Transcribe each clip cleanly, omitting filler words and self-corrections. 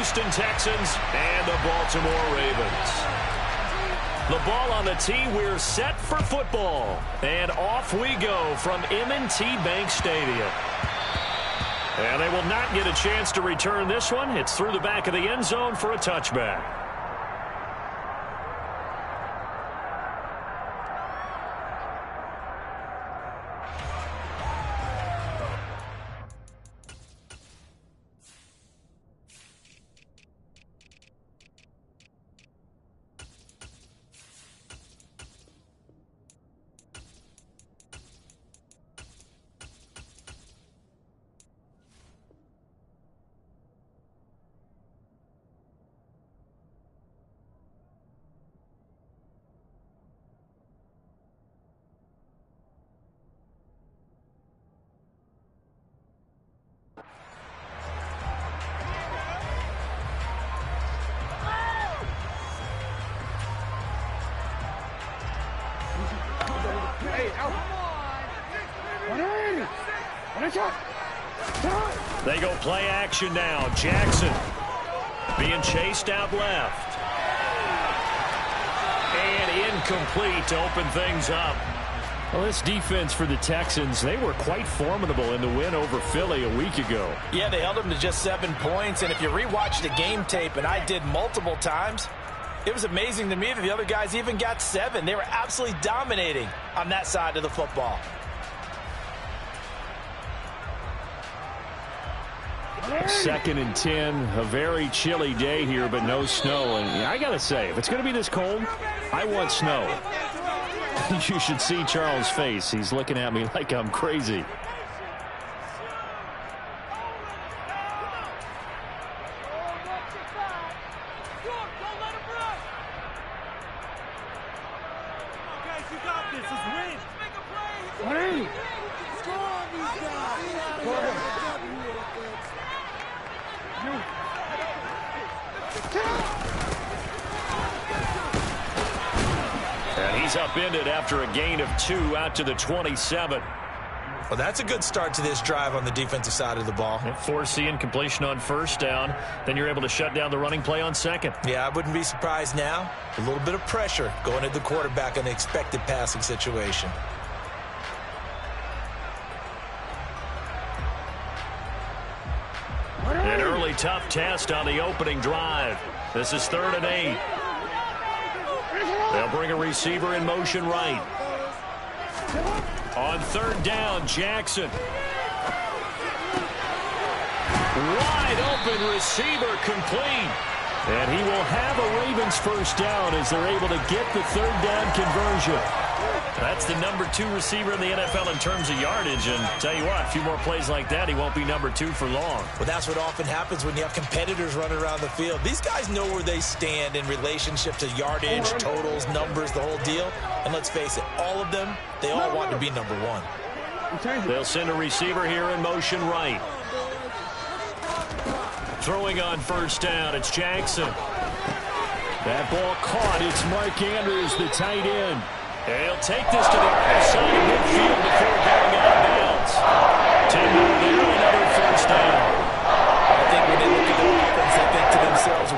Houston Texans and the Baltimore Ravens. The ball on the tee. We're set for football. And off we go from M&T Bank Stadium. And they will not get a chance to return this one. It's through the back of the end zone for a touchback. They go play action now. Jackson being chased out left. And incomplete to open things up. Well, this defense for the Texans, they were quite formidable in the win over Philly a week ago. Yeah, they held them to just 7 points. And if you rewatch the game tape, and I did multiple times, it was amazing to me that the other guys even got 7. They were absolutely dominating on that side of the football. Second and 10, a very chilly day here, but no snow. And I got to say, if it's going to be this cold, I want snow. You should see Charles' face. He's looking at me like I'm crazy. And he's upended after a gain of 2 out to the 27. Well, that's a good start to this drive on the defensive side of the ball. Force incompletion on first down. Then you're able to shut down the running play on second. Yeah, I wouldn't be surprised now. A little bit of pressure going at the quarterback in an expected passing situation. An early tough test on the opening drive. This is 3rd and 8. They'll bring a receiver in motion right. On 3rd down, Jackson. Wide open receiver complete. And he will have a Ravens first down as they're able to get the 3rd down conversion. That's the number 2 receiver in the NFL in terms of yardage. And tell you what, a few more plays like that, he won't be number 2 for long. Well, that's what often happens when you have competitors running around the field. These guys know where they stand in relationship to yardage, totals, numbers, the whole deal. And let's face it, all of them, they all want to be number 1. They'll send a receiver here in motion right. Throwing on first down, it's Jackson. That ball caught. It's Mark Andrews, the tight end. He'll take this to the other side of midfield before going out of bounds. 10 more there, another first down. I think when they look at the offense, they think to themselves,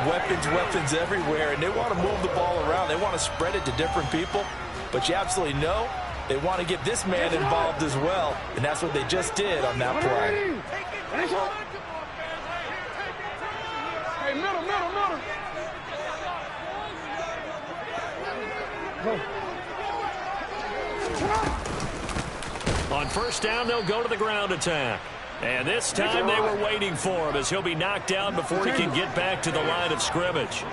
weapons everywhere, and they want to move the ball around. They want to spread it to different people, but you absolutely know they want to get this man involved as well, and that's what they just did on that play. Hey, middle. On first down, they'll go to the ground attack. And this time they were waiting for him as he'll be knocked down before he can get back to the line of scrimmage.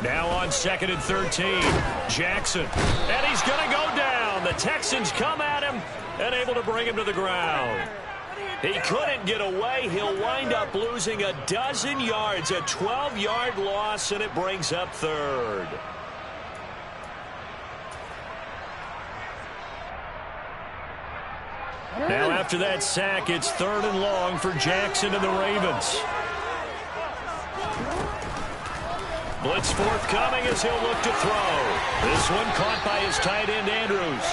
Now on 2nd and 13, Jackson. And he's going to go down. The Texans come at him and able to bring him to the ground. He couldn't get away. He'll wind up losing a dozen yards, a 12-yard loss, and it brings up 3rd. Now after that sack, it's 3rd and long for Jackson and the Ravens. Blitz forthcoming as he'll look to throw. This one caught by his tight end, Andrews.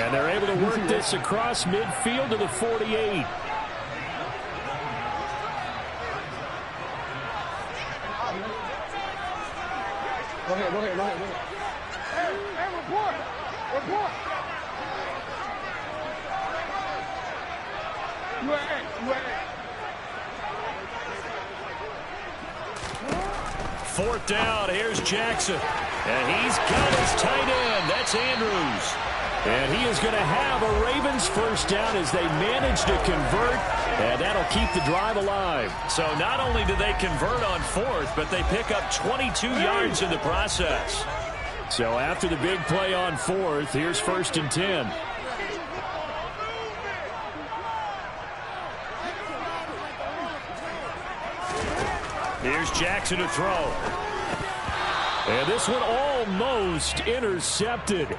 And they're able to work this across midfield to the 48. Go ahead. Hey, report. You at. Fourth down, here's Jackson. And he's got his tight end. That's Andrews. And he is going to have a Ravens first down as they manage to convert. And that'll keep the drive alive. So not only do they convert on fourth, but they pick up 22 yards in the process. So after the big play on fourth, here's 1st and 10. Here's Jackson to throw. And this one almost intercepted.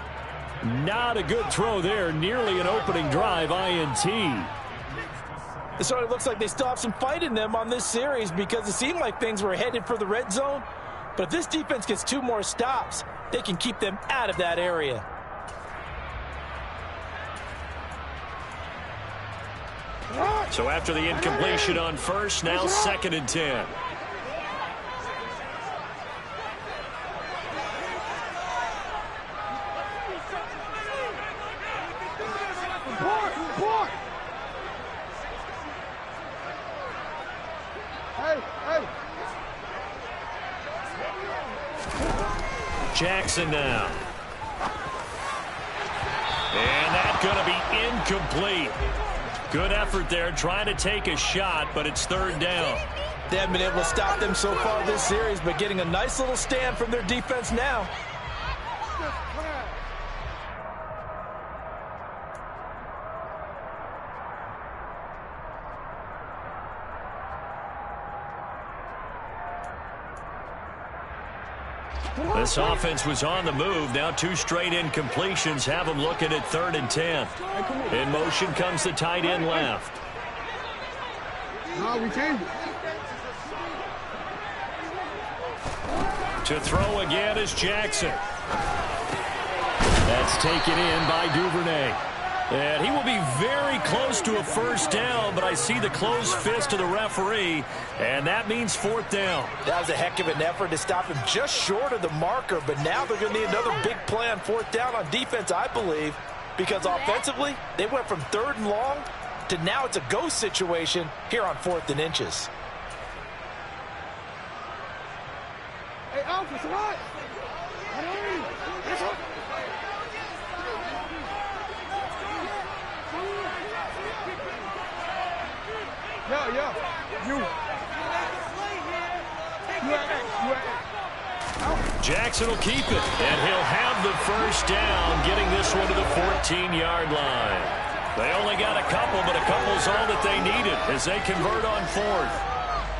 Not a good throw there. Nearly an opening drive INT. It sort of looks like they still have some fight in them on this series because it seemed like things were headed for the red zone. But if this defense gets 2 more stops, they can keep them out of that area. So after the incompletion on first, now 2nd and 10. Report. Hey. Jackson now. And that's going to be incomplete. Good effort there trying to take a shot, but it's 3rd down. They haven't been able to stop them so far this series, but getting a nice little stand from their defense now. This offense was on the move. Now 2 straight incompletions have them looking at 3rd and 10. In motion comes the tight end left. No, we changed it. To throw again is Jackson. That's taken in by Duvernay. And he will be very close to a first down, but I see the closed fist of the referee, and that means 4th down. That was a heck of an effort to stop him just short of the marker, but now they're going to need another big play on 4th down on defense, I believe, because offensively, they went from 3rd and long to now it's a go situation here on 4th and inches. Hey, Alpha, what? Yeah. Jackson will keep it, and he'll have the first down, getting this one to the 14-yard line. They only got a couple, but a couple's all that they needed as they convert on 4th.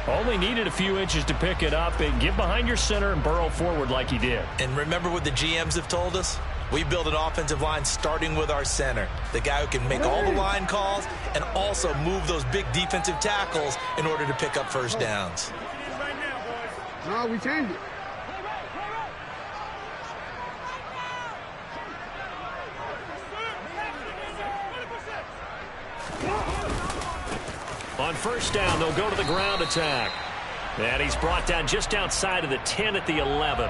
Only needed a few inches to pick it up and get behind your center and burrow forward like he did. And remember what the GMs have told us? We build an offensive line starting with our center, the guy who can make all the line calls and also move those big defensive tackles in order to pick up first downs. No, we changed it. On first down, they'll go to the ground attack. And he's brought down just outside of the 10 at the 11.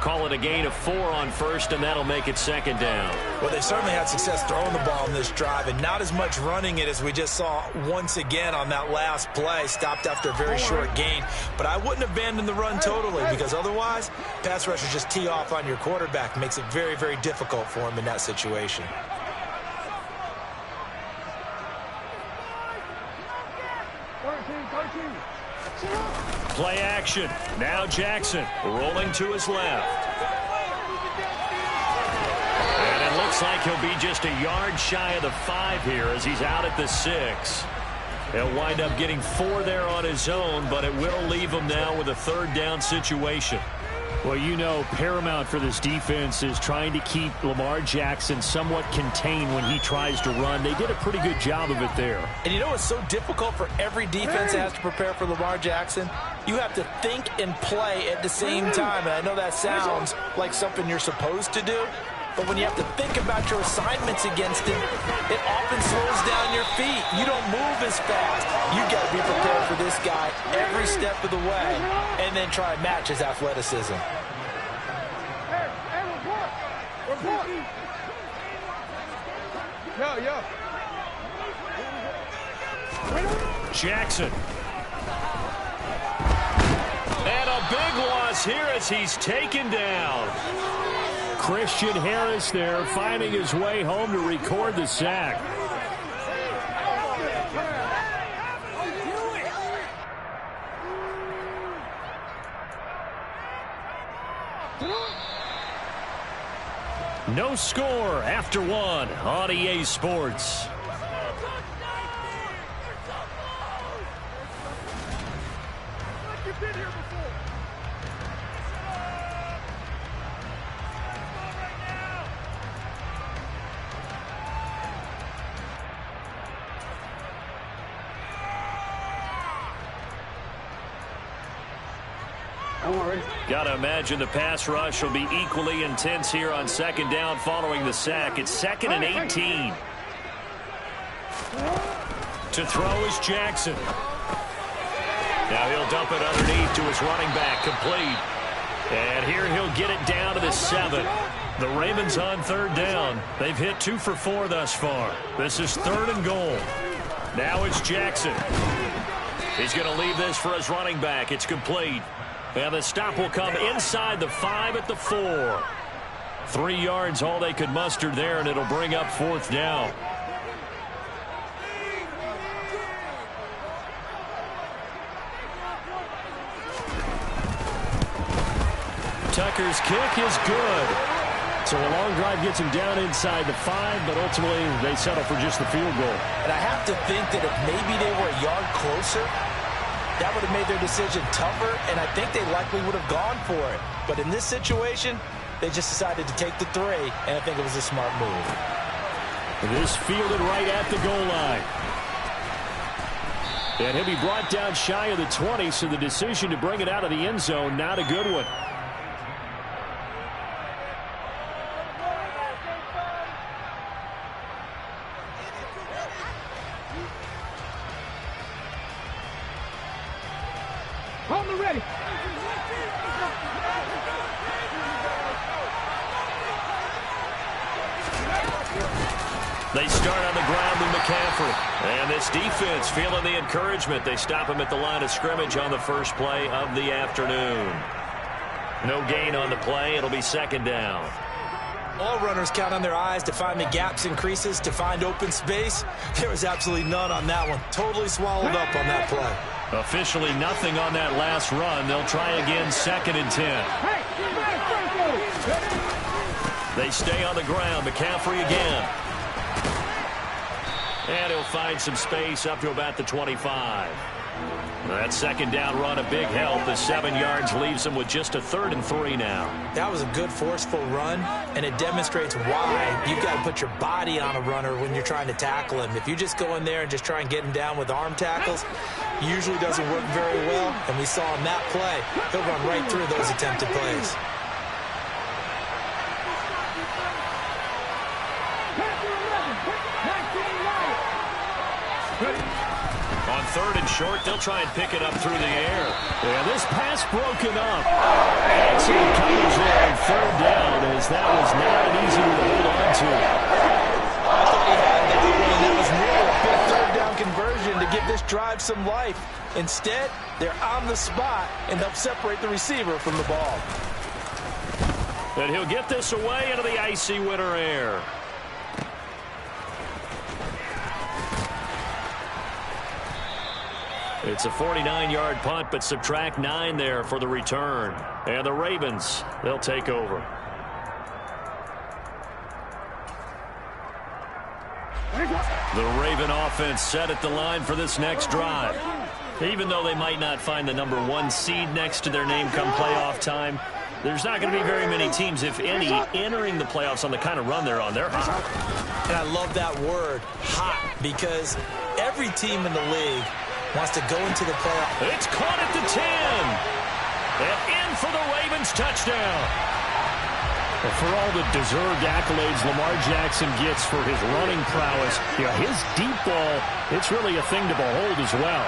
Call it a gain of 4 on first, and that'll make it 2nd down. Well, they certainly had success throwing the ball in this drive, and not as much running it as we just saw once again on that last play. Stopped after a very short gain. But I wouldn't abandon the run totally, because otherwise, pass rushers just tee off on your quarterback. Makes it very, very difficult for him in that situation. Play action. Now Jackson rolling to his left. And it looks like he'll be just a yard shy of the 5 here as he's out at the 6. He'll wind up getting 4 there on his own, but it will leave him now with a 3rd down situation. Well, you know, paramount for this defense is trying to keep Lamar Jackson somewhat contained when he tries to run. They did a pretty good job of it there. And you know it's so difficult for every defense that has to prepare for Lamar Jackson? You have to think and play at the same time. And I know that sounds like something you're supposed to do, But when you have to think about your assignments against him, it often slows down your feet. You don't move as fast. You got to be prepared for this guy every step of the way and then try and match his athleticism. Hey, report. Yo. Jackson. And a big loss here as he's taken down. Christian Harris there finding his way home to record the sack. No score after one on EA Sports. Got to imagine the pass rush will be equally intense here on second down following the sack. It's 2nd and 18. To throw is Jackson. Now he'll dump it underneath to his running back, complete. And here he'll get it down to the 7. The Ravens on 3rd down. They've hit 2 for 4 thus far. This is 3rd and goal. Now it's Jackson. He's going to leave this for his running back. It's complete. And the stop will come inside the 5 at the 4. 3 yards all they could muster there, and it'll bring up 4th down. Tucker's kick is good. So a long drive gets him down inside the 5, but ultimately they settle for just the field goal. And I have to think that if maybe they were a yard closer, that would have made their decision tougher, and I think they likely would have gone for it. But in this situation, they just decided to take the 3, and I think it was a smart move. This fielded right at the goal line. And he'll be brought down shy of the 20, so the decision to bring it out of the end zone, not a good one. Ready. They start on the ground with McCaffrey. And this defense feeling the encouragement. They stop him at the line of scrimmage on the first play of the afternoon. No gain on the play. It'll be 2nd down. All runners count on their eyes to find the gaps and creases, to find open space. There was absolutely none on that one. Totally swallowed up on that play. Officially nothing on that last run. They'll try again, 2nd and 10. They stay on the ground. McCaffrey again. And he'll find some space up to about the 25. That 2nd down run, a big help. The 7 yards leaves him with just a 3rd and 3 now. That was a good, forceful run, and it demonstrates why you've got to put your body on a runner when you're trying to tackle him. If you just go in there and just try and get him down with arm tackles, usually doesn't work very well, and we saw on that play, he'll run right through those attempted plays. On 3rd and short, they'll try and pick it up through the air. Yeah, this pass broken up. Excellent coverage there on 3rd down, as that was not an easy one to hold on to. I thought he had that one. That was near a big 3rd down conversion to give this drive some life. Instead, they're on the spot and help separate the receiver from the ball. And he'll get this away into the icy winter air. It's a 49-yard punt, but subtract 9 there for the return. And the Ravens, they'll take over. The Raven offense set at the line for this next drive. Even though they might not find the number 1 seed next to their name come playoff time, there's not going to be very many teams, if any, entering the playoffs on the kind of run they're on. They're hot. And I love that word, hot, because every team in the league wants to go into the playoffs. It's caught at the 10. And in for the Ravens touchdown. For all the deserved accolades Lamar Jackson gets for his running prowess, his deep ball, it's really a thing to behold as well.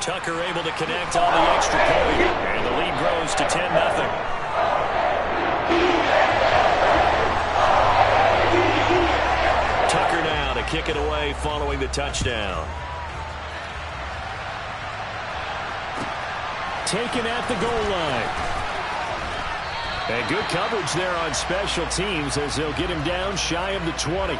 Tucker able to connect on the extra point, and the lead grows to 10-0. Tucker now to kick it away following the touchdown. Taken at the goal line. And good coverage there on special teams as they'll get him down shy of the 20.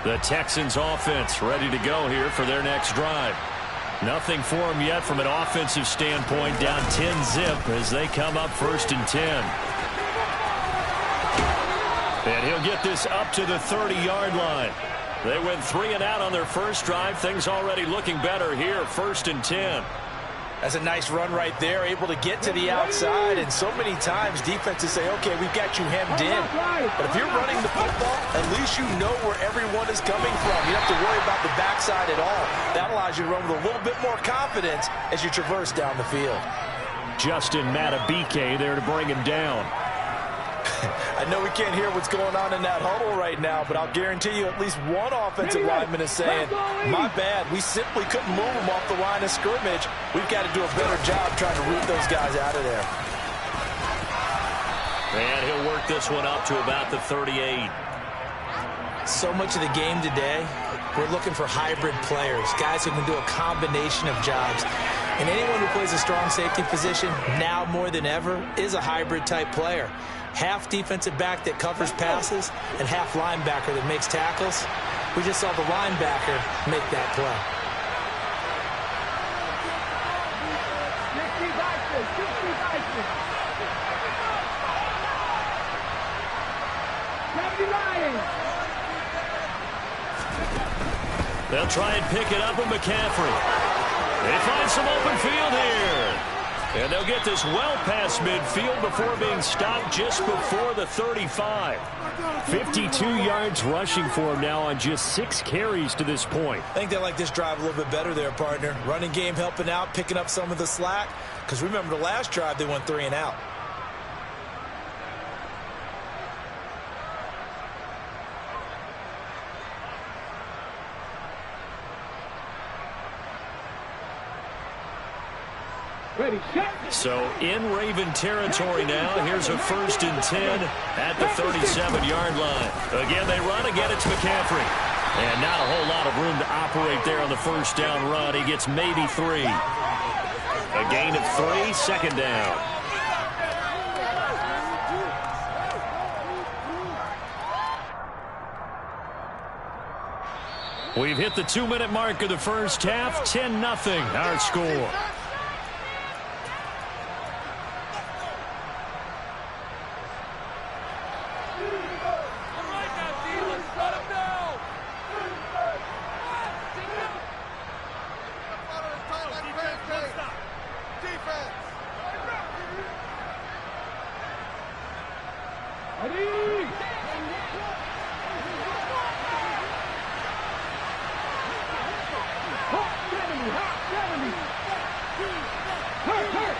The Texans offense ready to go here for their next drive. Nothing for them yet from an offensive standpoint, down 10-zip as they come up 1st and 10. And he'll get this up to the 30-yard line. They went 3 and out on their first drive. Things already looking better here, 1st and 10. That's a nice run right there, able to get to the outside, and so many times defenses say, okay, we've got you hemmed in. But if you're running the football, at least you know where everyone is coming from. You don't have to worry about the backside at all. That allows you to run with a little bit more confidence as you traverse down the field. Justin Matabike there to bring him down. I know we can't hear what's going on in that huddle right now, but I'll guarantee you at least one offensive lineman is saying, my bad, we simply couldn't move them off the line of scrimmage. We've got to do a better job trying to root those guys out of there. And he'll work this one up to about the 38. So much of the game today, we're looking for hybrid players, guys who can do a combination of jobs. And anyone who plays a strong safety position, now more than ever, is a hybrid type player. Half defensive back that covers passes and half linebacker that makes tackles. We just saw the linebacker make that play. They'll try and pick it up with McCaffrey. They find some open field here. And they'll get this well past midfield before being stopped just before the 35. 52 yards rushing for him now on just 6 carries to this point. I think they like this drive a little bit better there, partner. Running game helping out, picking up some of the slack. Because remember, the last drive, they went 3 and out. So in Raven territory now. Here's a 1st and 10 at the 37-yard line. Again, they run. Again, it's McCaffrey. And not a whole lot of room to operate there on the first down run. He gets maybe 3. A gain of 3, 2nd down. We've hit the 2-minute mark of the first half. 10-0 our score.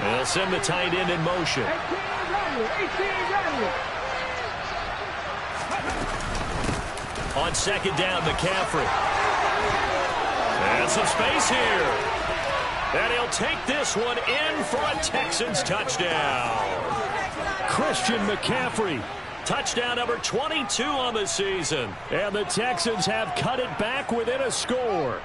They'll send the tight end in motion. 18 Rodney. On second down, McCaffrey. And some space here. And he'll take this one in for a Texans touchdown. Christian McCaffrey. Touchdown number 22 on the season. And the Texans have cut it back within a score.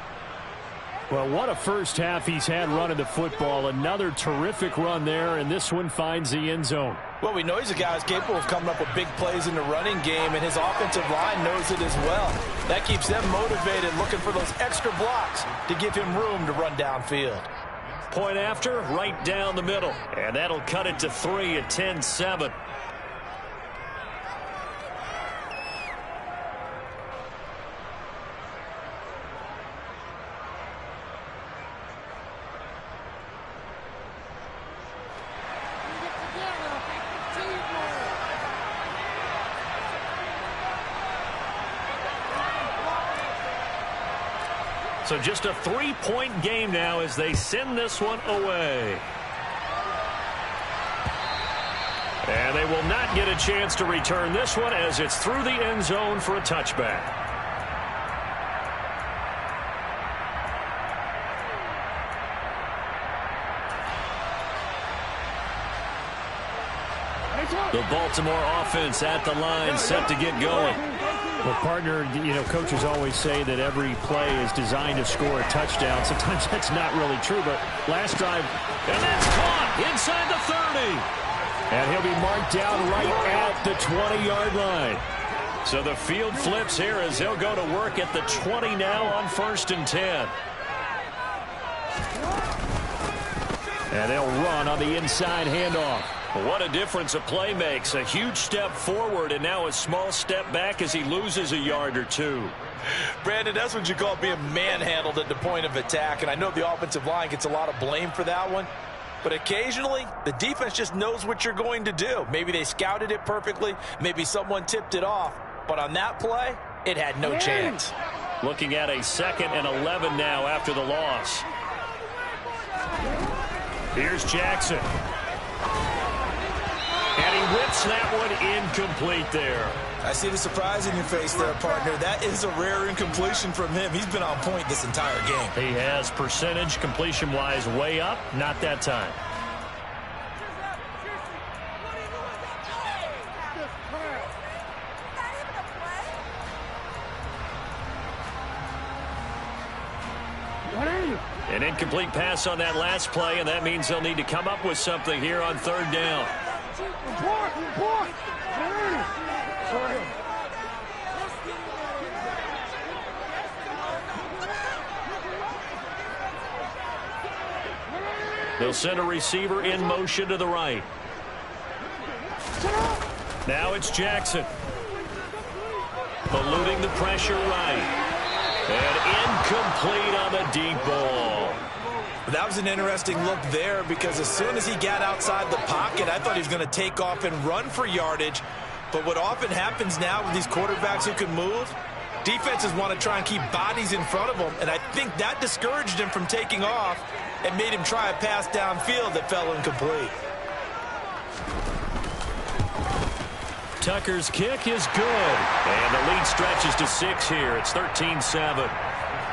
Well, what a first half he's had running the football. Another terrific run there, and this one finds the end zone. Well, we know he's a guy who's capable of coming up with big plays in the running game, and his offensive line knows it as well. That keeps them motivated, looking for those extra blocks to give him room to run downfield. Point after, right down the middle. And that'll cut it to 3 at 10-7. So just a 3-point game now as they send this one away. And they will not get a chance to return this one as it's through the end zone for a touchback. The Baltimore offense at the line, set to get going. Well, partner, you know, coaches always say that every play is designed to score a touchdown. Sometimes that's not really true, but last drive, and that's caught inside the 30. And he'll be marked down right at the 20-yard line. So the field flips here as they'll go to work at the 20 now on 1st and 10. And they'll run on the inside handoff. What a difference a play makes. A huge step forward and now a small step back as he loses a yard or two. Brandon, that's what you call being manhandled at the point of attack. And I know the offensive line gets a lot of blame for that one. But occasionally, the defense just knows what you're going to do. Maybe they scouted it perfectly. Maybe someone tipped it off. But on that play, it had no chance. Looking at a 2nd and 11 now after the loss. Here's Jackson. And he whips that one incomplete there. I see the surprise in your face there, partner. That is a rare incompletion from him. He's been on point this entire game. He has percentage completion-wise way up. Not that time. An incomplete pass on that last play, and that means they'll need to come up with something here on 3rd down. They'll send a receiver in motion to the right. Now it's Jackson. Eluding the pressure right. And incomplete on the deep ball. That was an interesting look there because as soon as he got outside the pocket, I thought he was going to take off and run for yardage. But what often happens now with these quarterbacks who can move, defenses want to try and keep bodies in front of them. And I think that discouraged him from taking off and made him try a pass downfield that fell incomplete. Tucker's kick is good. And the lead stretches to 6 here. It's 13-7.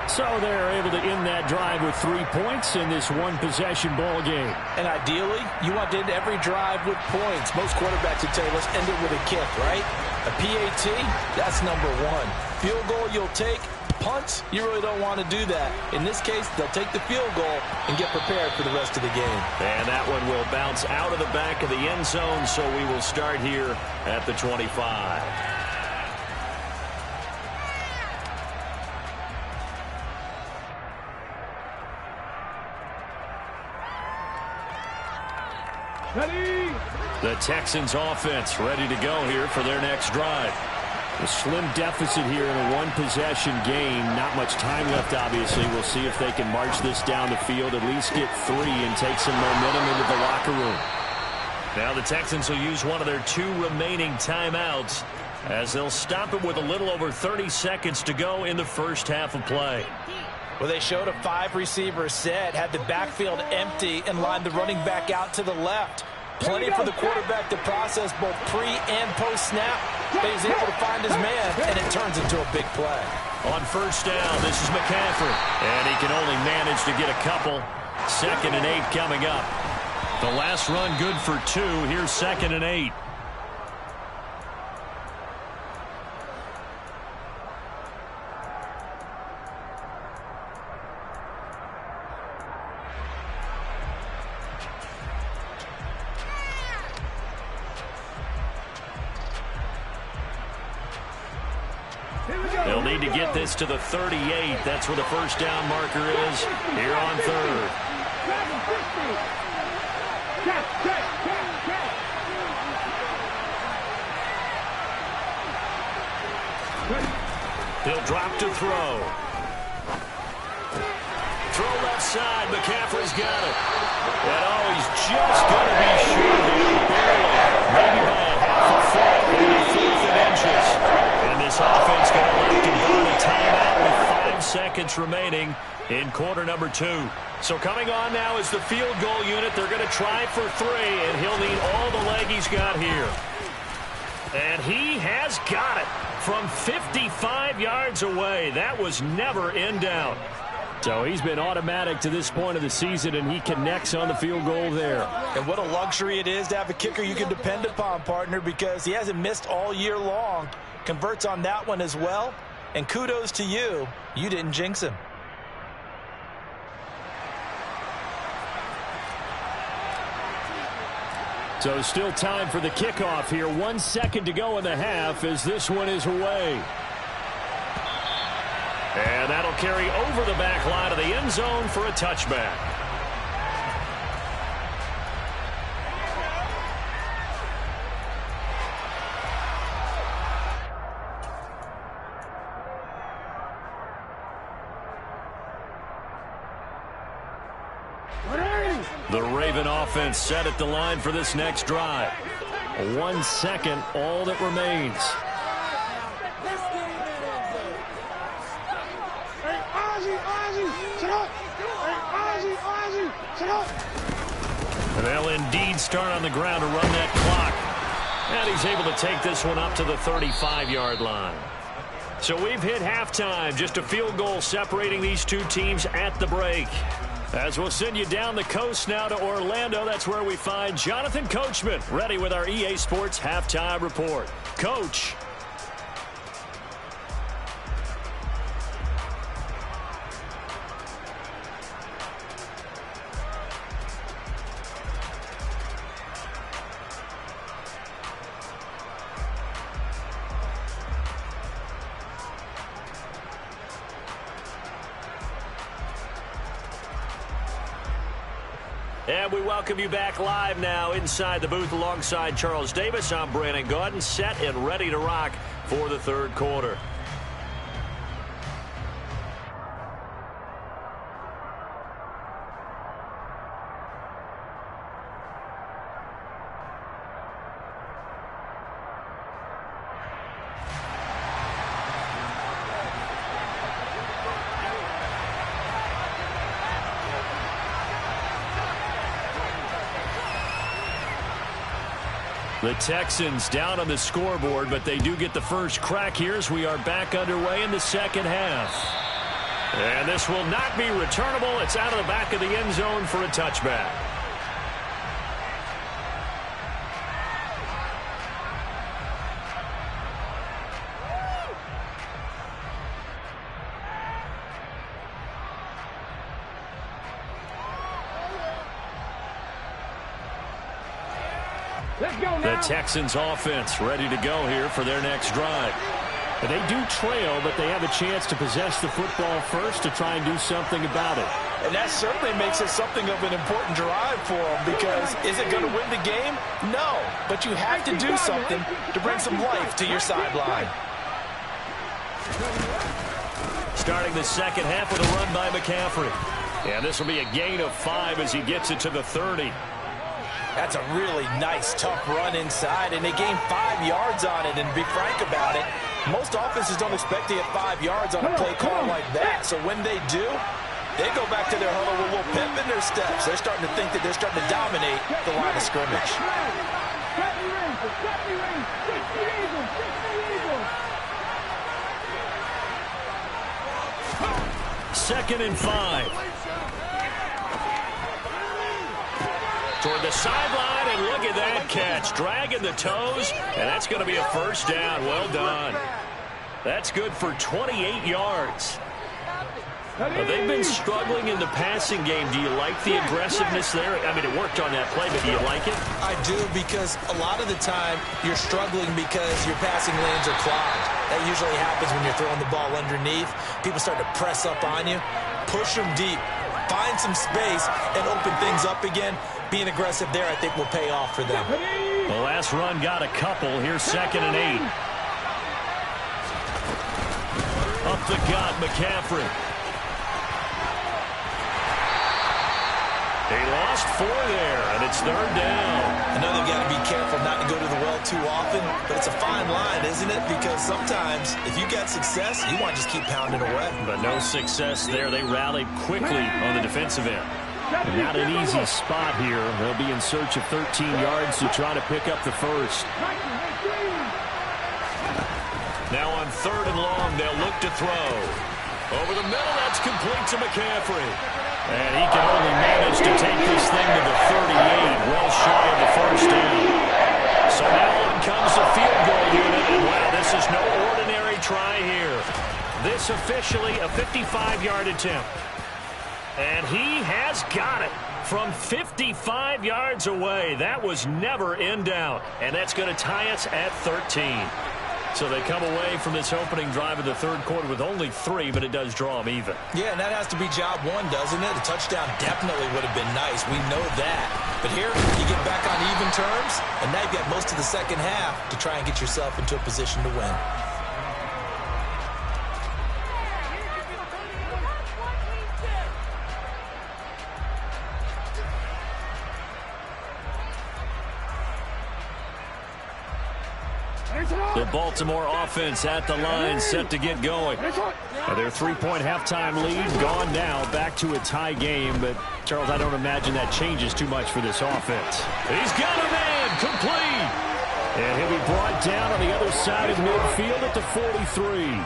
So they're able to end that drive with 3 points in this one-possession ball game. And ideally, you want to end every drive with points. Most quarterbacks would tell you, let's end it with a kick, right? A PAT, that's number 1. Field goal you'll take. Punts, you really don't want to do that. In this case, they'll take the field goal and get prepared for the rest of the game. And that one will bounce out of the back of the end zone, so we will start here at the 25. The Texans offense ready to go here for their next drive. A slim deficit here in a one-possession game. Not much time left, obviously. We'll see if they can march this down the field, at least get 3 and take some momentum into the locker room. Now the Texans will use one of their 2 remaining timeouts as they'll stop it with a little over 30 seconds to go in the first half of play. Well, they showed a 5-receiver set, had the backfield empty, and lined the running back out to the left. Plenty for the quarterback to process both pre- and post-snap. But he's able to find his man, and it turns into a big play. On first down, this is McCaffrey. And he can only manage to get a couple. 2nd and 8 coming up. The last run good for 2. Here's 2nd and 8. They'll need to get this to the 38. That's where the first down marker is here on 3rd. He'll drop to throw. Throw left side. McCaffrey's got it. And he's just going to be short here. Barely. Maybe by a half a foot. Maybe 4th and inches. And this offense going to like to burn a timeout with 5 seconds remaining in quarter number 2. So coming on now is the field goal unit. They're going to try for 3, and he'll need all the leg he's got here. And he has got it from 55 yards away. That was never in doubt. So he's been automatic to this point of the season, and he connects on the field goal there. And what a luxury it is to have a kicker you can depend upon, partner, because he hasn't missed all year long. Converts on that one as well. And kudos to you. You didn't jinx him. So still time for the kickoff here. 1 second to go in the half as this one is away. And that'll carry over the back line of the end zone for a touchback. The Raven offense set at the line for this next drive. 1 second, all that remains. And they'll indeed start on the ground to run that clock. And he's able to take this one up to the 35-yard line. So we've hit halftime. Just a field goal separating these two teams at the break. As we'll send you down the coast now to Orlando, that's where we find Jonathan Coachman ready with our EA Sports Halftime Report. Coach. And we welcome you back live now inside the booth alongside Charles Davis. I'm Brandon Gaudin, set and ready to rock for the third quarter. The Texans down on the scoreboard, but they do get the first crack here as we are back underway in the second half. And this will not be returnable. It's out of the back of the end zone for a touchback. The Texans offense ready to go here for their next drive. And they do trail, but they have a chance to possess the football first to try and do something about it. And that certainly makes it something of an important drive for them, because is it going to win the game? No, but you have to do something to bring some life to your sideline. Starting the second half with a run by McCaffrey. And this will be a gain of 5 as he gets it to the 30. That's a really nice, tough run inside, and they gained 5 yards on it. And to be frank about it, most offenses don't expect to get 5 yards on a play call like that. So So when they do, they go back to their huddle with a little pep in their steps. They're starting to think that they're starting to dominate the line of scrimmage. Second and 5. Toward the sideline, and look at that catch. Dragging the toes, and that's going to be a first down. Well done. That's good for 28 yards. They've been struggling in the passing game. Do you like the aggressiveness there? I mean, it worked on that play, but do you like it? I do, because a lot of the time you're struggling because your passing lanes are clogged. That usually happens when you're throwing the ball underneath. People start to press up on you. Push them deep. Find some space and open things up again. Being aggressive there, I think, will pay off for them. The last run got a couple. Here's 2nd and 8. Up the gut, McCaffrey. He lost 4 there, and it's 3rd down. I know they've got to be careful not to go to the well too often, but it's a fine line, isn't it? Because sometimes, if you got success, you want to just keep pounding away. But no success there. They rallied quickly on the defensive end. Not an easy spot here. They'll be in search of 13 yards to try to pick up the first. Now on 3rd and long, they'll look to throw. Over the middle, that's complete to McCaffrey. And he can only manage to take this thing to the 38, well shy of the first down. So now on comes the field goal unit, and wow, this is no ordinary try here. This officially a 55-yard attempt. And he has got it from 55 yards away. That was never in doubt. And that's going to tie us at 13. So they come away from this opening drive of the 3rd quarter with only 3, but it does draw them even. Yeah, and that has to be job 1, doesn't it? A touchdown definitely would have been nice. We know that. But here, you get back on even terms, and now you've got most of the second half to try and get yourself into a position to win. The Baltimore offense at the line, set to get going. Now their 3-point halftime lead gone now, back to a tie game. But, Charles, I don't imagine that changes too much for this offense. He's got a man, complete. And he'll be brought down on the other side of midfield at the 43.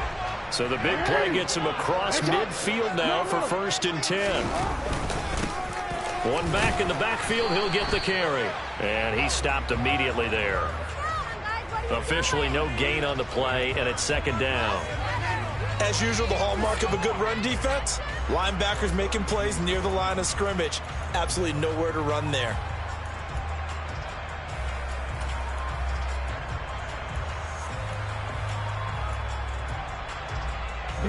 So the big play gets him across midfield now for 1st and 10. One back in the backfield, he'll get the carry. And he stopped immediately there. Officially no gain on the play, and it's 2nd down. As usual, the hallmark of a good run defense, linebackers making plays near the line of scrimmage. Absolutely nowhere to run there.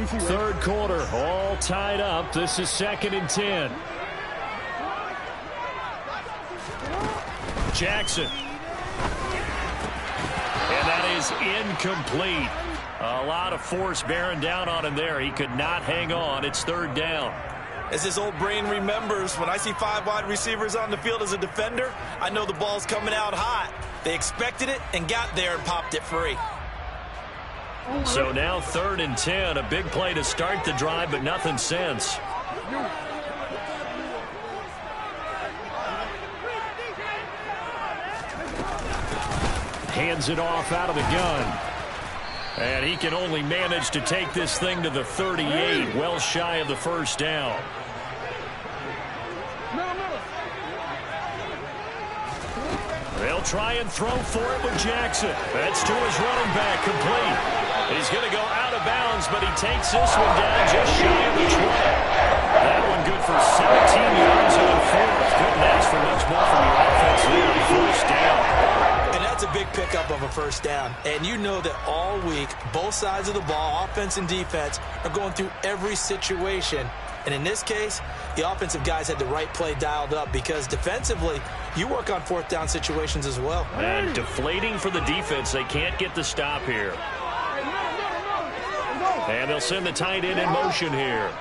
Third quarter, all tied up. This is 2nd and 10. Jackson. And that is incomplete. A lot of force bearing down on him there. He could not hang on. It's 3rd down. As his old brain remembers, when I see 5 wide receivers on the field as a defender, I know the ball's coming out hot. They expected it and got there and popped it free. So now 3rd and 10. A big play to start the drive, but nothing since. Hands it off out of the gun. And he can only manage to take this thing to the 38, well shy of the first down. They'll try and throw for it with Jackson. That's to his running back, complete. He's going to go out of bounds, but he takes this one down just shy of the 20. That one good for 17 yards on 4th. Couldn't ask for much more from your offense there. First down. And that's a big pickup of a first down. And you know that all week, both sides of the ball, offense and defense, are going through every situation. And in this case, the offensive guys had the right play dialed up because defensively, you work on 4th down situations as well. And deflating for the defense. They can't get the stop here. And they'll send the tight end in motion here.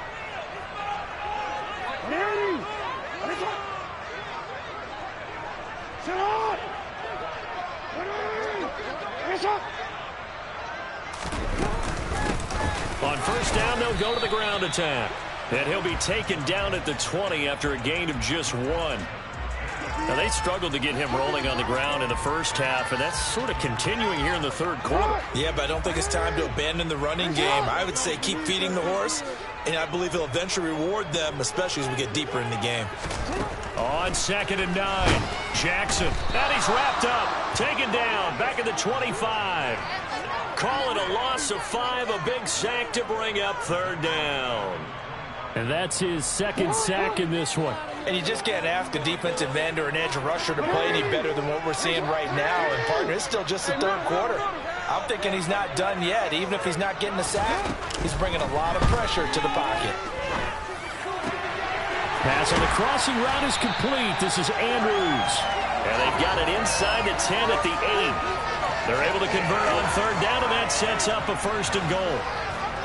On first down, they'll go to the ground attack. And he'll be taken down at the 20 after a gain of just 1. Now, they struggled to get him rolling on the ground in the first half, and that's sort of continuing here in the third quarter. Yeah, but I don't think it's time to abandon the running game. I would say keep feeding the horse, and I believe he'll eventually reward them, especially as we get deeper in the game. On 2nd and 9, Jackson. And he's wrapped up, taken down, back at the 25. Call it a loss of 5, a big sack to bring up third down. And that's his second sack in this one. And you just can't ask a defensive end or an edge rusher to play any better than what we're seeing right now. And, partner, it's still just the third quarter. I'm thinking he's not done yet. Even if he's not getting a sack, he's bringing a lot of pressure to the pocket. Pass on the crossing route is complete. This is Andrews. And they've got it inside the 10 at the 8. They're able to convert on third down, and that sets up a 1st and goal.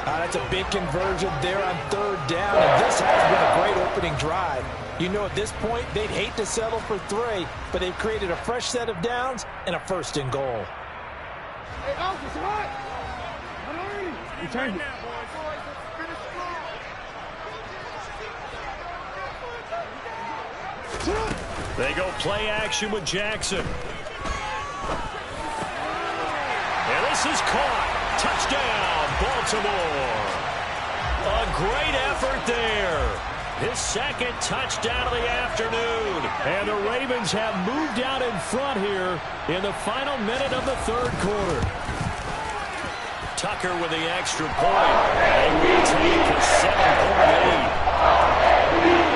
That's a big conversion there on third down, and this has been a great opening drive. You know, at this point, they'd hate to settle for 3, but they've created a fresh set of downs and a 1st and goal. Hey, Alpha, what? Return it. They go play action with Jackson. And this is caught. Touchdown, Baltimore. A great effort there. His second touchdown of the afternoon. And the Ravens have moved out in front here in the final minute of the third quarter. Tucker with the extra point. They will take a 7-point lead.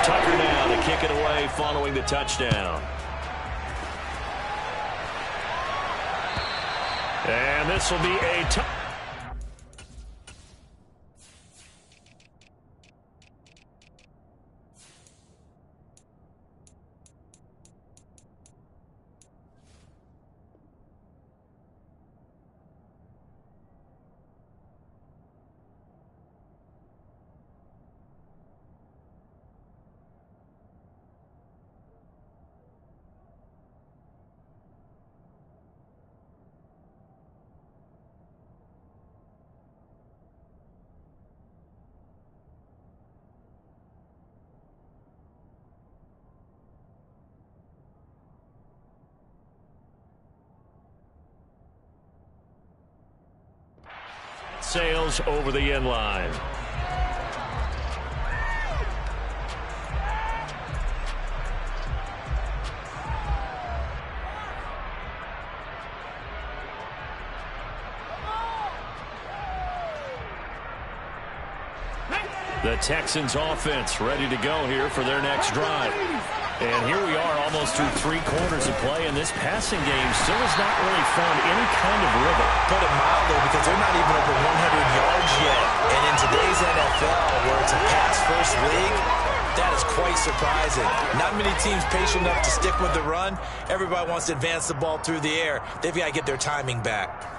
Tucker now to kick it away following the touchdown. And this will be a sails over the end line. The Texans offense ready to go here for their next drive. And here we are almost through 3 quarters of play, and this passing game still has not really found any kind of rhythm. Put it mildly, because they're not even over 100 yards yet. And in today's NFL, where it's a pass-first league, that is quite surprising. Not many teams patient enough to stick with the run. Everybody wants to advance the ball through the air. They've got to get their timing back.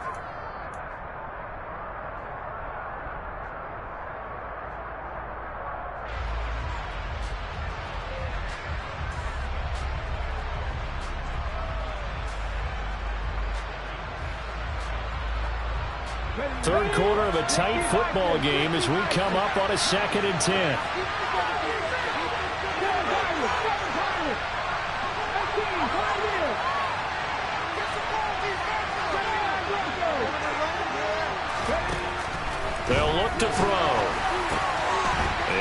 Third quarter of a tight football game as we come up on a 2nd and 10. They'll look to throw.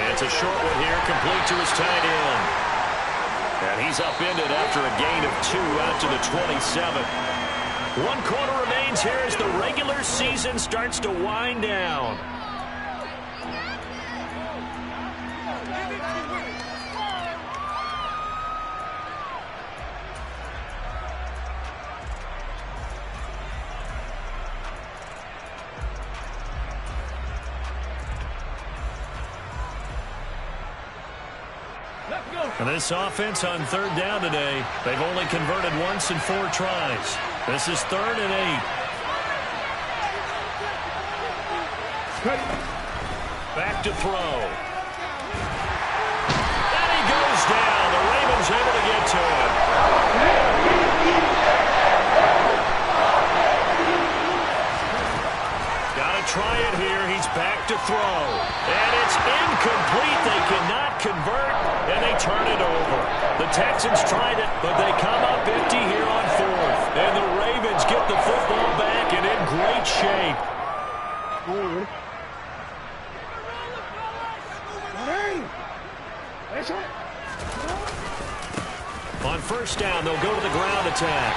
It's a short one here, complete to his tight end. And he's upended after a gain of 2 out to the 27. 1 quarter remains here as the regular season starts to wind down. And this offense on third down today, they've only converted once in 4 tries. This is 3rd and 8. Back to throw. And he goes down. The Ravens able to get to him. try it here. He's back to throw. And it's incomplete. They cannot convert, and they turn it over. The Texans tried it, but they come up empty here on fourth. And the Ravens get the football back and in great shape. On first down, they'll go to the ground attack.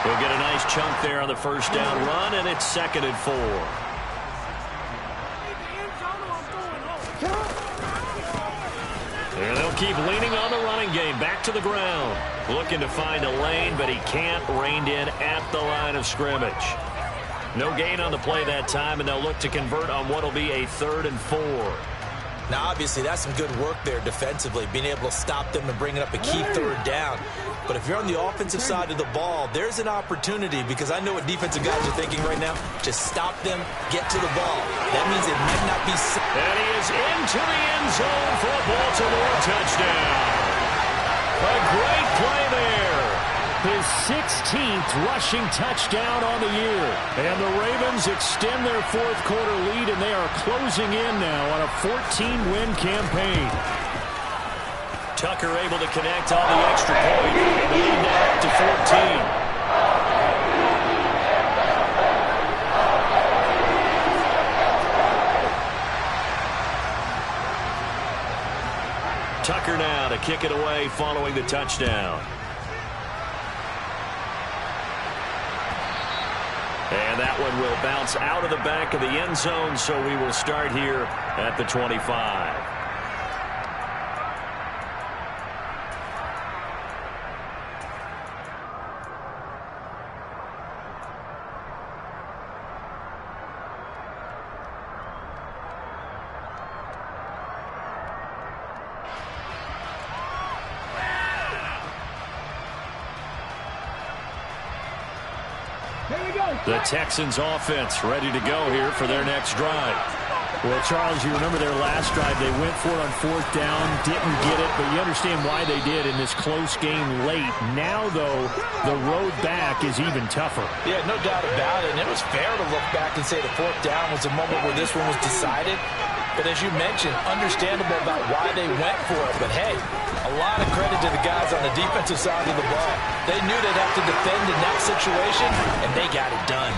They'll get a nice chunk there on the first down run, and it's 2nd and 4. And they'll keep leaning on the running game. Back to the ground. Looking to find a lane, but he can't. Reined in at the line of scrimmage. No gain on the play that time, and they'll look to convert on what will be a 3rd and 4. Now, obviously, that's some good work there defensively, being able to stop them and bringing up a key 3rd down. But if you're on the offensive side of the ball, there's an opportunity, because I know what defensive guys are thinking right now. Just stop them, get to the ball. That means it might not be... And he is into the end zone for a Baltimore touchdown. A great play there. His 16th rushing touchdown on the year. And the Ravens extend their 4th quarter lead, and they are closing in now on a 14-win campaign. Tucker able to connect on the extra point. The lead now up to 14. Tucker now to kick it away following the touchdown. And that one will bounce out of the back of the end zone, so we will start here at the 25. The Texans offense ready to go here for their next drive. Well, Charles, you remember their last drive. They went for it on 4th down, didn't get it, but you understand why they did in this close game late. Now, though, the road back is even tougher. Yeah, no doubt about it. And it was fair to look back and say the 4th down was a moment where this one was decided. But as you mentioned, understandable about why they went for it. But, hey, a lot of credit to the guys on the defensive side of the ball. They knew they'd have to defend in that situation, and they got it done.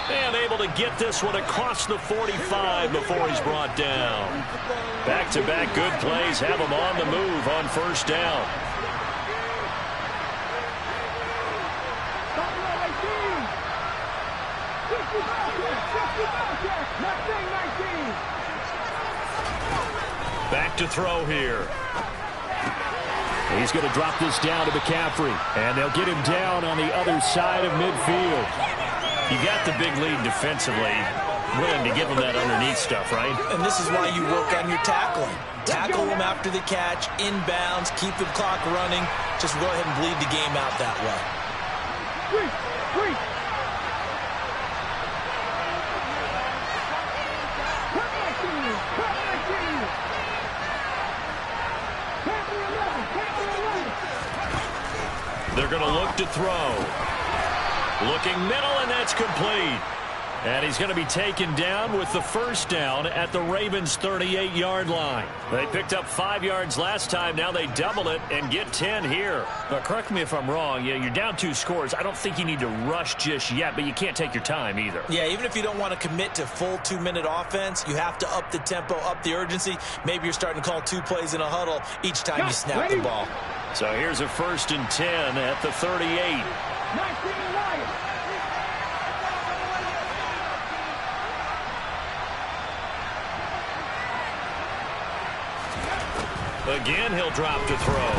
And able to get this one across the 45 before he's brought down. Back-to-back good plays have him on the move on first down. Back to throw here. He's going to drop this down to McCaffrey, and they'll get him down on the other side of midfield. You got the big lead defensively, willing to give him that underneath stuff, right? And this is why you work on your tackling. Tackle him after the catch, inbounds, keep the clock running. Just go ahead and bleed the game out that way. They're going to look to throw. Looking middle, and that's complete. And he's going to be taken down with the first down at the Ravens' 38-yard line. They picked up 5 yards last time. Now they double it and get 10 here. But correct me if I'm wrong. Yeah, you're down 2 scores. I don't think you need to rush just yet, but you can't take your time either. Yeah, even if you don't want to commit to full 2-minute offense, you have to up the tempo, up the urgency. Maybe you're starting to call 2 plays in a huddle each time you snap the ball. So here's a 1st and 10 at the 38. Again, he'll drop to throw.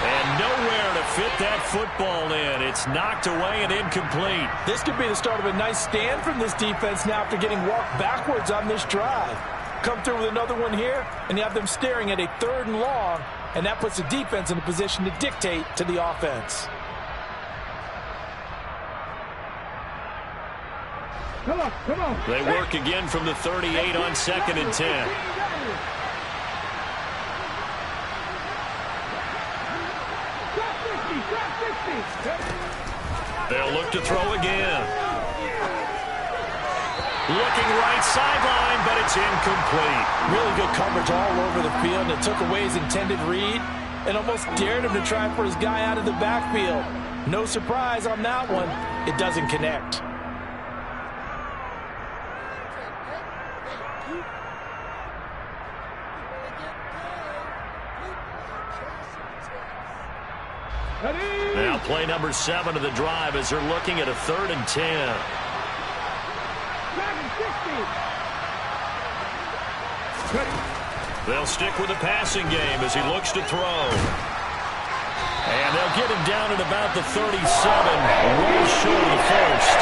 And nowhere to fit that football in. It's knocked away and incomplete. This could be the start of a nice stand from this defense now after getting walked backwards on this drive. Come through with another one here, and you have them staring at a 3rd and long, and that puts the defense in a position to dictate to the offense. Come on. They work again from the 38 on 2nd and 10. They'll look to throw again. Looking right sideline, but it's incomplete. Really good coverage all over the field, and it took away his intended read and almost dared him to try for his guy out of the backfield. No surprise on that one. It doesn't connect. Now play number 7 of the drive as they're looking at a 3rd and 10. They'll stick with the passing game as he looks to throw. And they'll get him down at about the 37, way short of the first.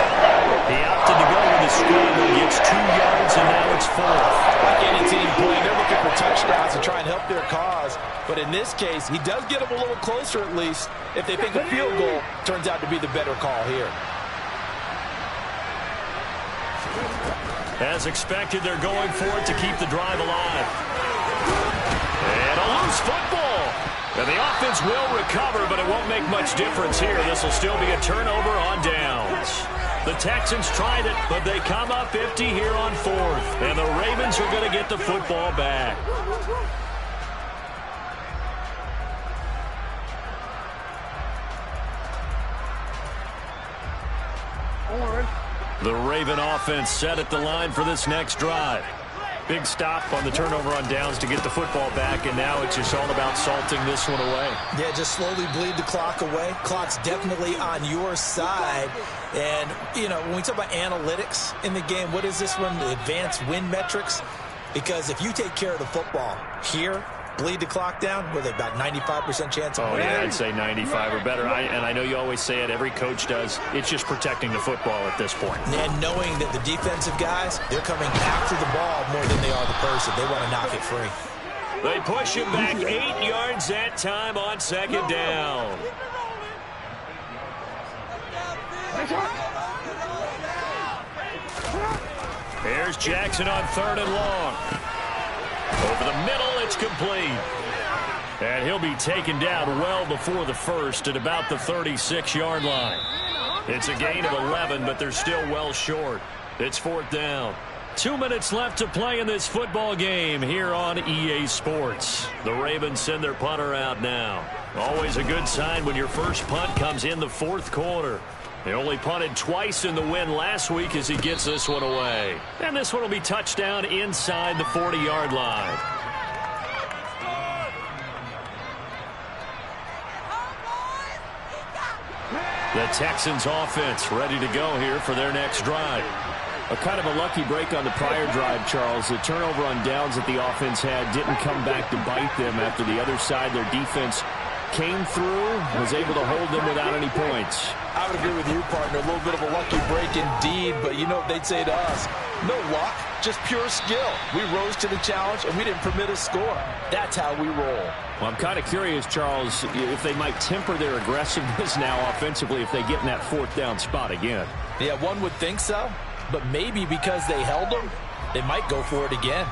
He opted to go with the scramble, gets 2 yards, and now it's 4th. Like any team playing, they're looking for touchdowns to try and help their cause. But in this case, he does get them a little closer at least if they think a field goal turns out to be the better call here. As expected, they're going for it to keep the drive alive. And a loose football. And the offense will recover, but it won't make much difference here. This will still be a turnover on downs. The Texans tried it, but they come up empty here on 4th. And the Ravens are going to get the football back. The Raven offense set at the line for this next drive. Big stop on the turnover on downs to get the football back, and now it's just all about salting this one away. Yeah, just slowly bleed the clock away. Clock's definitely on your side. And, you know, when we talk about analytics in the game, what is this one? The advanced win metrics? Because if you take care of the football here, bleed the clock down, with about 95% chance of winning. Oh, yeah, I'd say 95 or better. And I know you always say it, every coach does. It's just protecting the football at this point. And knowing that the defensive guys, they're coming after the ball more than they are the person. They want to knock it free. They push him back 8 yards that time on 2nd down. Here's Jackson on 3rd and long. Over the middle, it's complete. And he'll be taken down well before the first at about the 36-yard line. It's a gain of 11, but they're still well short. It's 4th down. 2 minutes left to play in this football game here on EA Sports. The Ravens send their punter out now. Always a good sign when your first punt comes in the 4th quarter. They only punted twice in the win last week as he gets this one away. And this one will be touchdown inside the 40-yard line. The Texans offense ready to go here for their next drive. A kind of a lucky break on the prior drive, Charles. The turnover on downs that the offense had didn't come back to bite them after the other side. Their defense came through, was able to hold them without any points. I would agree with you, partner. A little bit of a lucky break indeed, but you know what they'd say to us? No luck, just pure skill. We rose to the challenge, and we didn't permit a score. That's how we roll. Well, I'm kind of curious, Charles, if they might temper their aggressiveness now offensively if they get in that 4th down spot again. Yeah, one would think so, but maybe because they held them, they might go for it again.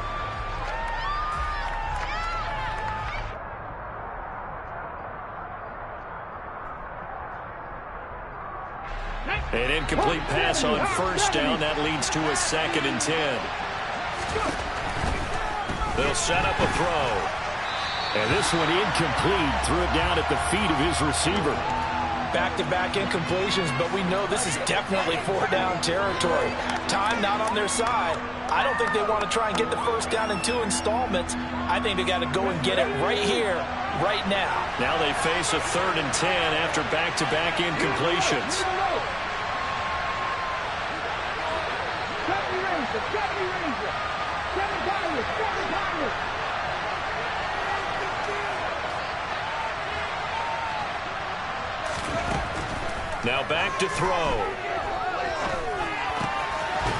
An incomplete pass on 1st down. That leads to a 2nd and 10. They'll set up a throw. And this one incomplete. Threw it down at the feet of his receiver. Back-to-back incompletions, but we know this is definitely 4th-down territory. Time not on their side. I don't think they want to try and get the 1st down in 2 installments. I think they got to go and get it right here, right now. Now they face a 3rd and 10 after back-to-back incompletions. Now back to throw.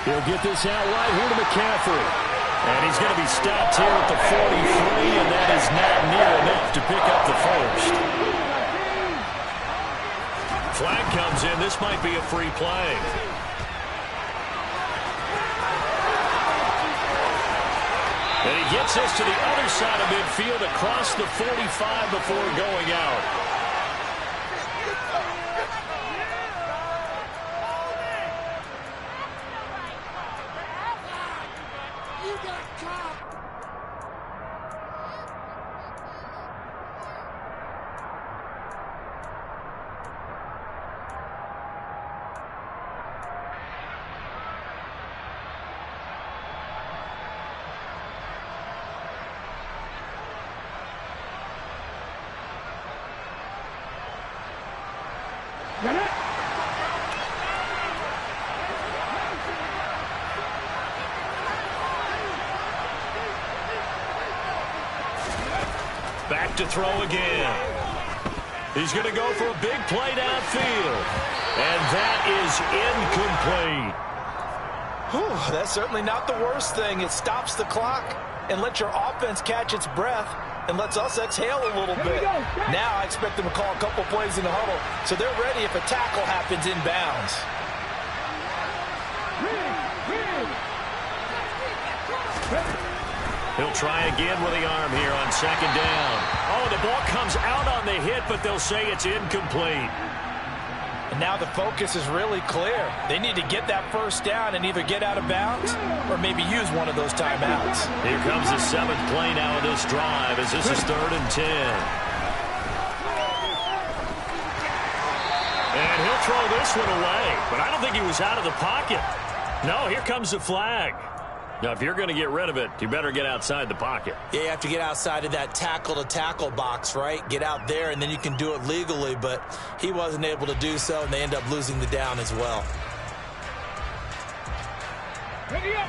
He'll get this out wide here to McCaffrey. And he's going to be stopped here at the 43, and that is not near enough to pick up the first. Flag comes in. This might be a free play. And he gets us to the other side of midfield across the 45 before going out. Back to throw again. He's going to go for a big play downfield. And that is incomplete. Whew, that's certainly not the worst thing. It stops the clock and lets your offense catch its breath and lets us exhale a little bit. Now I expect them to call a couple plays in the huddle so they're ready if a tackle happens inbounds. He'll try again with the arm here on second down. Oh, the ball comes out on the hit, but they'll say it's incomplete. And now the focus is really clear. They need to get that first down and either get out of bounds or maybe use one of those timeouts. Here comes the 7th play now of this drive as this is 3rd and 10. And he'll throw this one away, but I don't think he was out of the pocket. No, here comes the flag. Now, if you're going to get rid of it, you better get outside the pocket. Yeah, you have to get outside of that tackle-to-tackle box, right? Get out there, and then you can do it legally, but he wasn't able to do so, and they end up losing the down as well. Ready up.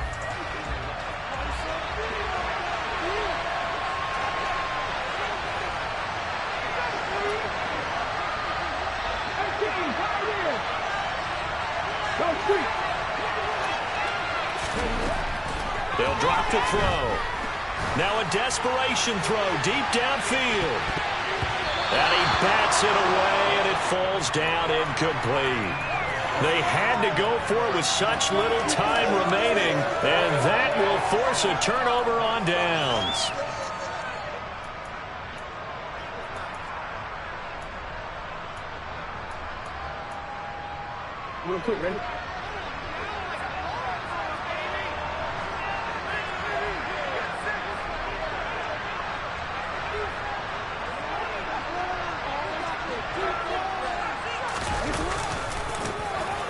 They'll drop the throw. Now a desperation throw deep downfield. And he bats it away, and it falls down incomplete. They had to go for it with such little time remaining, and that will force a turnover on downs. Real quick, ready?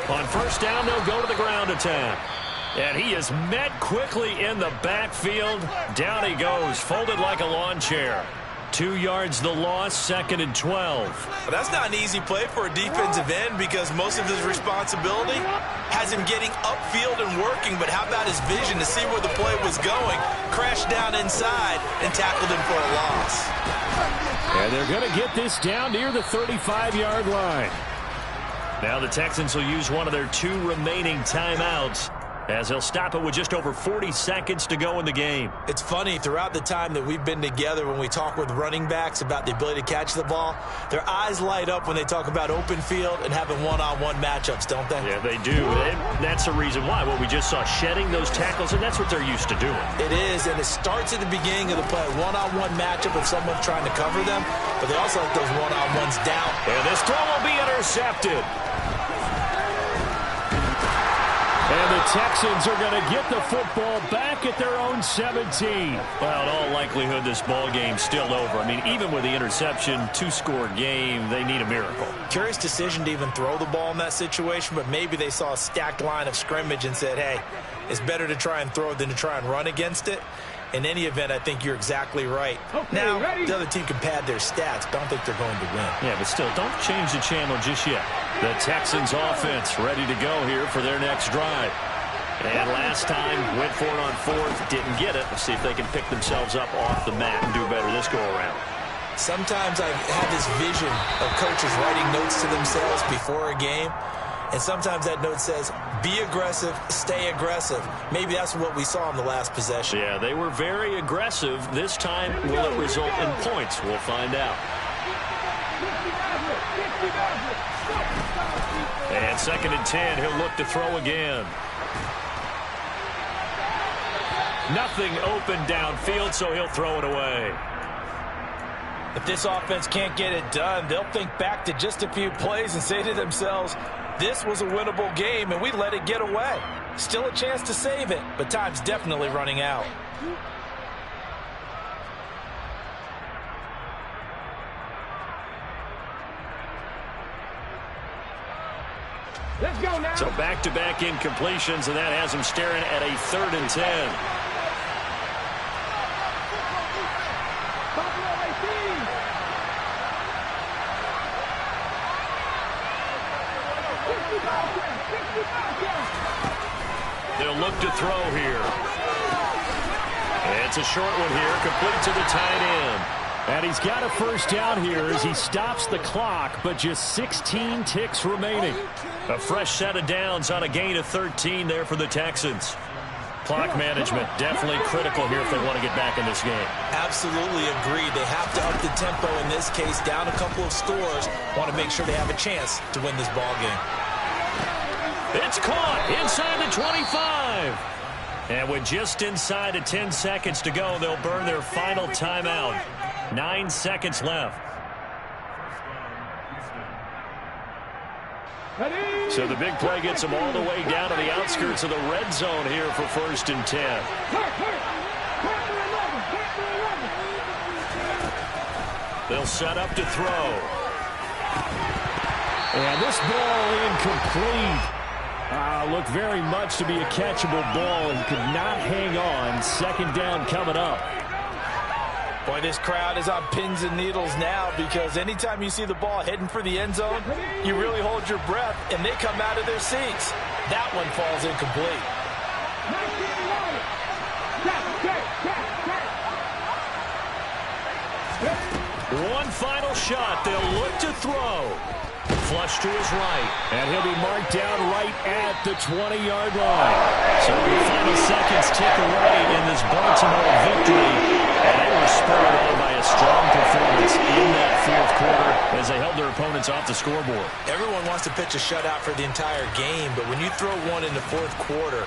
On first down, they'll go to the ground attack. And he is met quickly in the backfield. Down he goes, folded like a lawn chair. 2 yards the loss, 2nd and 12. But that's not an easy play for a defensive end because most of his responsibility has him getting upfield and working. But how about his vision to see where the play was going? Crashed down inside and tackled him for a loss. And they're going to get this down near the 35-yard line. Now the Texans will use one of their 2 remaining timeouts as they'll stop it with just over 40 seconds to go in the game. It's funny, throughout the time that we've been together when we talk with running backs about the ability to catch the ball, their eyes light up when they talk about open field and having one-on-one matchups, don't they? Yeah, they do. And that's the reason why. Well, we just saw shedding those tackles, and that's what they're used to doing. It is, and it starts at the beginning of the play. One-on-one matchup if someone's trying to cover them, but they also let those one-on-ones down. And this throw will be intercepted. And the Texans are going to get the football back at their own 17. Well, in all likelihood, this ball game's still over. I mean, even with the interception, 2-score game, they need a miracle. Curious decision to even throw the ball in that situation, but maybe they saw a stacked line of scrimmage and said, hey, it's better to try and throw it than to try and run against it. In any event, I think you're exactly right. Okay, now, ready? the other team can pad their stats, but I don't think they're going to win. Yeah, but still, don't change the channel just yet. The Texans offense ready to go here for their next drive. And last time, went for it on 4th, didn't get it. Let's see if they can pick themselves up off the mat and do better this go-around. Sometimes I have this vision of coaches writing notes to themselves before a game, and sometimes that note says, be aggressive, stay aggressive. Maybe that's what we saw in the last possession. Yeah, they were very aggressive. This time, will it result in points? We'll find out. And 2nd and 10, he'll look to throw again. Nothing open downfield, so he'll throw it away. If this offense can't get it done, they'll think back to just a few plays and say to themselves, this was a winnable game, and we let it get away. Still a chance to save it, but time's definitely running out. Let's go now. So back-to-back incompletions, and that has him staring at a 3rd and 10. They'll look to throw here. It's a short one here, complete to the tight end. And he's got a first down here as he stops the clock, but just 16 ticks remaining. A fresh set of downs on a gain of 13 there for the Texans. Clock management definitely critical here if they want to get back in this game. Absolutely agree. They have to up the tempo in this case, down a couple of scores. Want to make sure they have a chance to win this ball game. It's caught inside the 25. And with just inside of 10 seconds to go, they'll burn their final timeout. 9 seconds left. So the big play gets them all the way down to the outskirts of the red zone here for 1st and 10. They'll set up to throw. And this ball incomplete. Looked very much to be a catchable ball and could not hang on. 2nd down coming up. Boy, this crowd is on pins and needles now because anytime you see the ball heading for the end zone, you really hold your breath, and they come out of their seats. That one falls incomplete. One final shot. They'll look to throw. Flush to his right. And he'll be marked down right at the 20-yard line. So the final seconds tick away in this Baltimore victory. And they were spurred on by a strong performance in that 4th quarter as they held their opponents off the scoreboard. Everyone wants to pitch a shutout for the entire game, but when you throw one in the 4th quarter,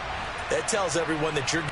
that tells everyone that you're